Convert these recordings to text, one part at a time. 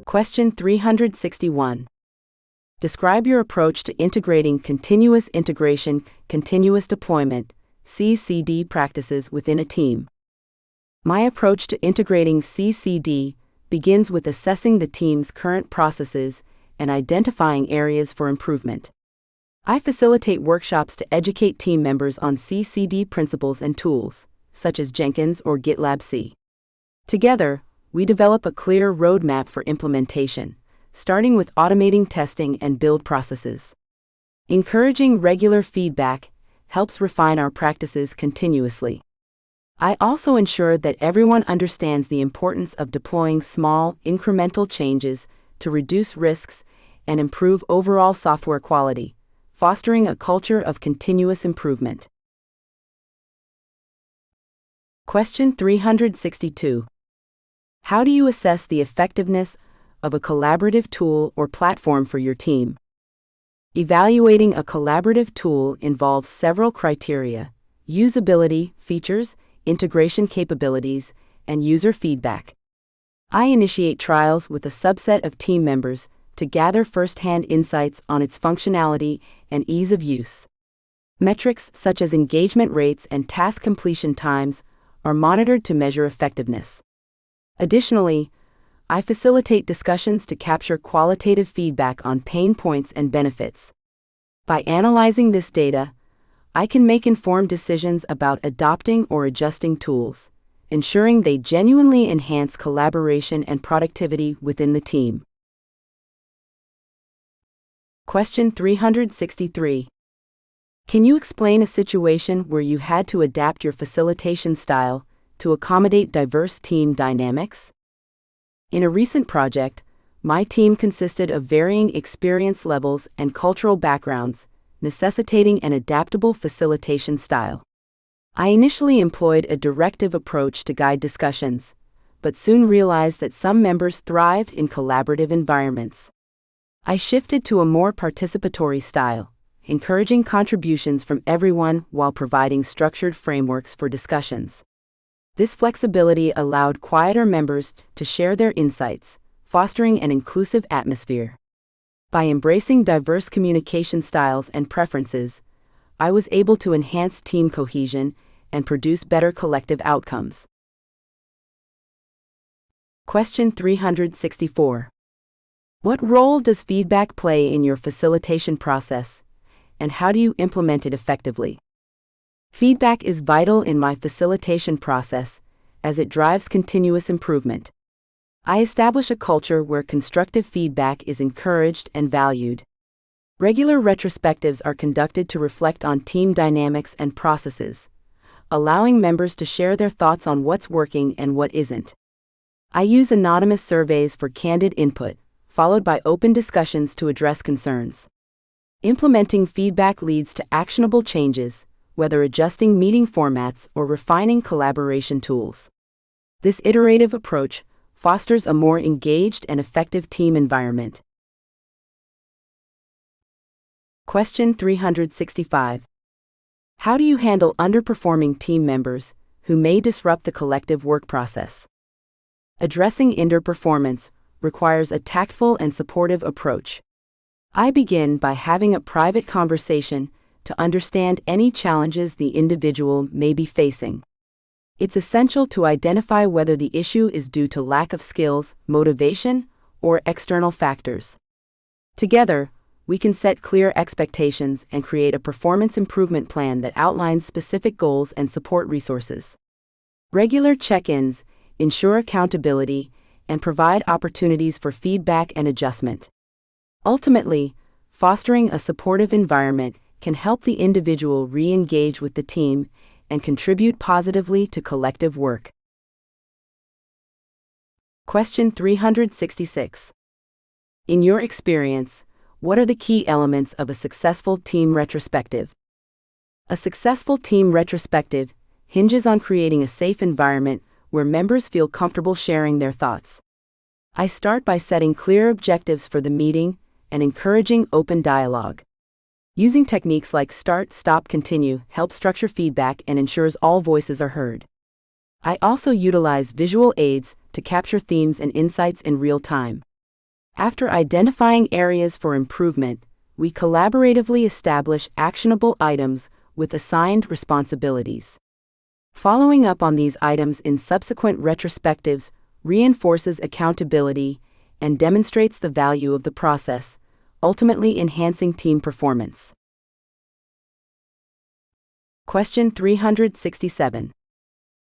Question 361. Describe your approach to integrating continuous integration, continuous deployment, CCD practices within a team. My approach to integrating CCD begins with assessing the team's current processes and identifying areas for improvement. I facilitate workshops to educate team members on CCD principles and tools, such as Jenkins or GitLab C. Together, we develop a clear roadmap for implementation, starting with automating testing and build processes. Encouraging regular feedback helps refine our practices continuously. I also ensure that everyone understands the importance of deploying small, incremental changes to reduce risks and improve overall software quality, fostering a culture of continuous improvement. Question 362. How do you assess the effectiveness of a collaborative tool or platform for your team? Evaluating a collaborative tool involves several criteria: usability, features, integration capabilities, and user feedback. I initiate trials with a subset of team members to gather first-hand insights on its functionality and ease of use. Metrics such as engagement rates and task completion times are monitored to measure effectiveness. Additionally, I facilitate discussions to capture qualitative feedback on pain points and benefits. By analyzing this data, I can make informed decisions about adopting or adjusting tools, ensuring they genuinely enhance collaboration and productivity within the team. Question 363. Can you explain a situation where you had to adapt your facilitation style to accommodate diverse team dynamics? In a recent project, my team consisted of varying experience levels and cultural backgrounds, necessitating an adaptable facilitation style. I initially employed a directive approach to guide discussions, but soon realized that some members thrived in collaborative environments. I shifted to a more participatory style, encouraging contributions from everyone while providing structured frameworks for discussions. This flexibility allowed quieter members to share their insights, fostering an inclusive atmosphere. By embracing diverse communication styles and preferences, I was able to enhance team cohesion and produce better collective outcomes. Question 364. What role does feedback play in your facilitation process, and how do you implement it effectively? Feedback is vital in my facilitation process, as it drives continuous improvement. I establish a culture where constructive feedback is encouraged and valued. Regular retrospectives are conducted to reflect on team dynamics and processes, allowing members to share their thoughts on what's working and what isn't. I use anonymous surveys for candid input, followed by open discussions to address concerns. Implementing feedback leads to actionable changes, whether adjusting meeting formats or refining collaboration tools. This iterative approach fosters a more engaged and effective team environment. Question 365. How do you handle underperforming team members who may disrupt the collective work process? Addressing underperformance requires a tactful and supportive approach. I begin by having a private conversation to understand any challenges the individual may be facing. It's essential to identify whether the issue is due to lack of skills, motivation, or external factors. Together, we can set clear expectations and create a performance improvement plan that outlines specific goals and support resources. Regular check-ins ensure accountability and provide opportunities for feedback and adjustment. Ultimately, fostering a supportive environment can help the individual re-engage with the team and contribute positively to collective work. Question 366. In your experience, what are the key elements of a successful team retrospective? A successful team retrospective hinges on creating a safe environment where members feel comfortable sharing their thoughts. I start by setting clear objectives for the meeting and encouraging open dialogue. Using techniques like start, stop, continue helps structure feedback and ensures all voices are heard. I also utilize visual aids to capture themes and insights in real time. After identifying areas for improvement, we collaboratively establish actionable items with assigned responsibilities. Following up on these items in subsequent retrospectives reinforces accountability and demonstrates the value of the process, ultimately enhancing team performance. Question 367.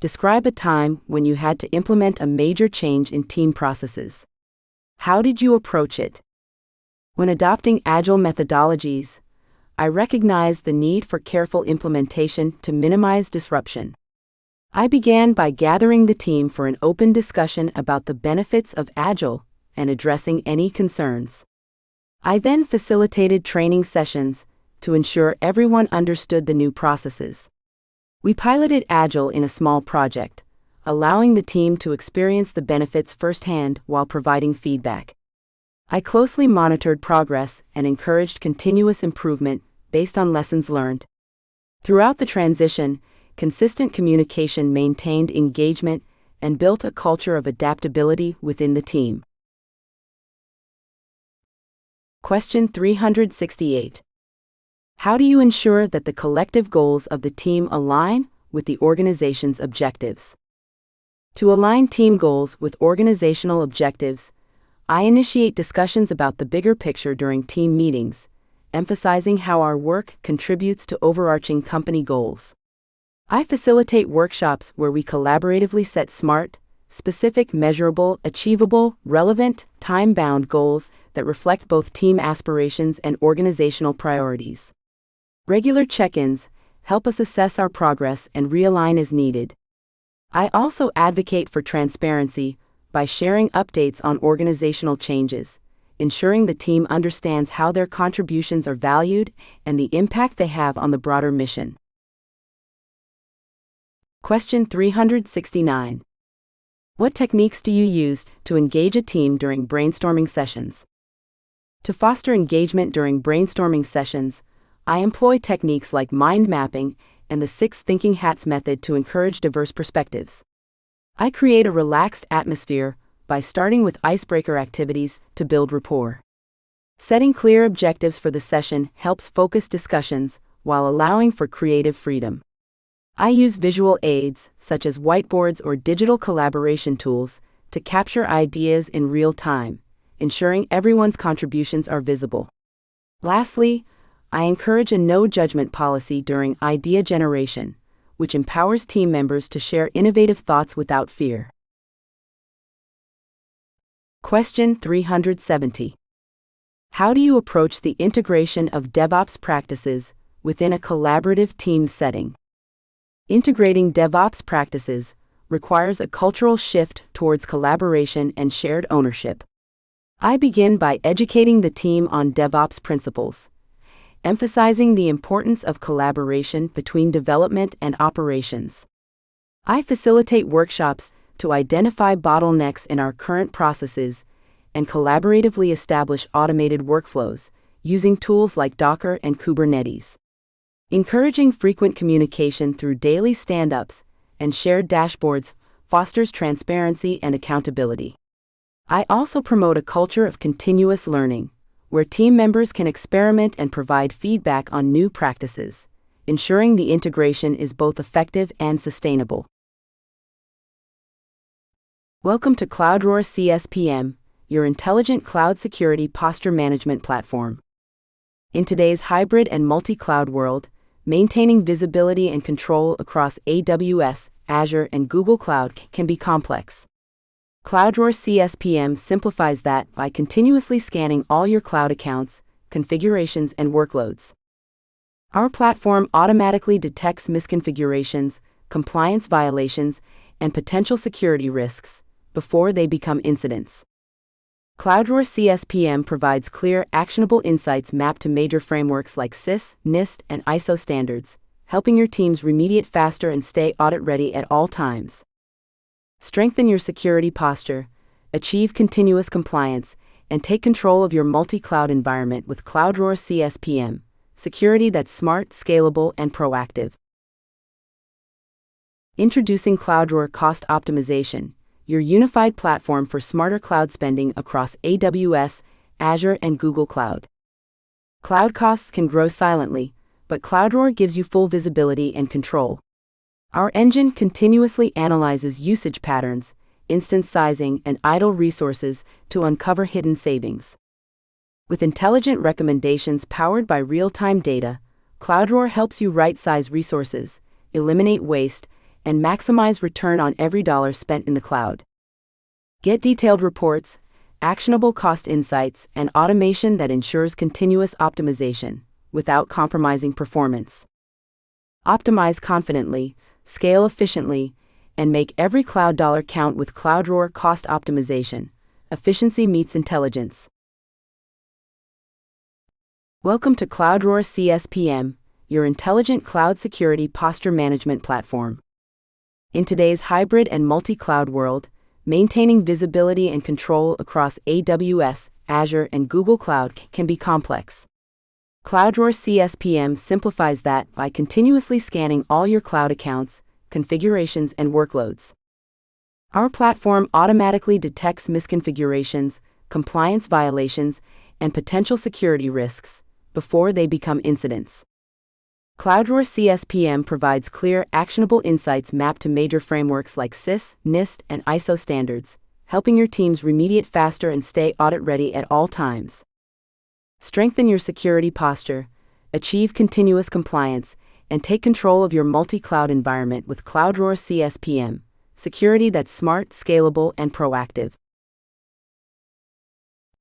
Describe a time when you had to implement a major change in team processes. How did you approach it? When adopting agile methodologies, I recognized the need for careful implementation to minimize disruption. I began by gathering the team for an open discussion about the benefits of agile and addressing any concerns. I then facilitated training sessions to ensure everyone understood the new processes. We piloted agile in a small project, allowing the team to experience the benefits firsthand while providing feedback. I closely monitored progress and encouraged continuous improvement based on lessons learned. Throughout the transition, consistent communication maintained engagement and built a culture of adaptability within the team. Question 368. How do you ensure that the collective goals of the team align with the organization's objectives? To align team goals with organizational objectives, I initiate discussions about the bigger picture during team meetings, emphasizing how our work contributes to overarching company goals. I facilitate workshops where we collaboratively set smart, specific, measurable, achievable, relevant, time-bound goals that reflect both team aspirations and organizational priorities. Regular check-ins help us assess our progress and realign as needed. I also advocate for transparency by sharing updates on organizational changes, ensuring the team understands how their contributions are valued and the impact they have on the broader mission. Question 369. What techniques do you use to engage a team during brainstorming sessions? To foster engagement during brainstorming sessions, I employ techniques like mind mapping and the 6 thinking hats method to encourage diverse perspectives. I create a relaxed atmosphere by starting with icebreaker activities to build rapport. Setting clear objectives for the session helps focus discussions while allowing for creative freedom. I use visual aids, such as whiteboards or digital collaboration tools, to capture ideas in real time, ensuring everyone's contributions are visible. Lastly, I encourage a no-judgment policy during idea generation, which empowers team members to share innovative thoughts without fear. Question 370. How do you approach the integration of DevOps practices within a collaborative team setting? Integrating DevOps practices requires a cultural shift towards collaboration and shared ownership. I begin by educating the team on DevOps principles, emphasizing the importance of collaboration between development and operations. I facilitate workshops to identify bottlenecks in our current processes and collaboratively establish automated workflows using tools like Docker and Kubernetes. Encouraging frequent communication through daily stand-ups and shared dashboards fosters transparency and accountability. I also promote a culture of continuous learning, where team members can experiment and provide feedback on new practices, ensuring the integration is both effective and sustainable. Welcome to CloudRoar CSPM, your intelligent cloud security posture management platform. In today's hybrid and multi-cloud world, maintaining visibility and control across AWS, Azure, and Google Cloud can be complex. CloudRoar CSPM simplifies that by continuously scanning all your cloud accounts, configurations, and workloads. Our platform automatically detects misconfigurations, compliance violations, and potential security risks before they become incidents. CloudRoar CSPM provides clear, actionable insights mapped to major frameworks like CIS, NIST, and ISO standards, helping your teams remediate faster and stay audit-ready at all times. Strengthen your security posture, achieve continuous compliance, and take control of your multi-cloud environment with CloudRoar CSPM, security that's smart, scalable, and proactive. Introducing CloudRoar Cost Optimization, your unified platform for smarter cloud spending across AWS, Azure, and Google Cloud. Cloud costs can grow silently, but CloudRoar gives you full visibility and control. Our engine continuously analyzes usage patterns, instance sizing, and idle resources to uncover hidden savings. With intelligent recommendations powered by real-time data, CloudRoar helps you right-size resources, eliminate waste, and maximize return on every dollar spent in the cloud. Get detailed reports, actionable cost insights, and automation that ensures continuous optimization without compromising performance. Optimize confidently, scale efficiently, and make every cloud dollar count with CloudRoar Cost Optimization. Efficiency meets intelligence. Welcome to CloudRoar CSPM, your intelligent cloud security posture management platform. In today's hybrid and multi-cloud world, maintaining visibility and control across AWS, Azure, and Google Cloud can be complex. CloudRoar CSPM simplifies that by continuously scanning all your cloud accounts, configurations, and workloads. Our platform automatically detects misconfigurations, compliance violations, and potential security risks before they become incidents. CloudRoar CSPM provides clear, actionable insights mapped to major frameworks like CIS, NIST, and ISO standards, helping your teams remediate faster and stay audit-ready at all times. Strengthen your security posture, achieve continuous compliance, and take control of your multi-cloud environment with CloudRoar CSPM, security that's smart, scalable, and proactive.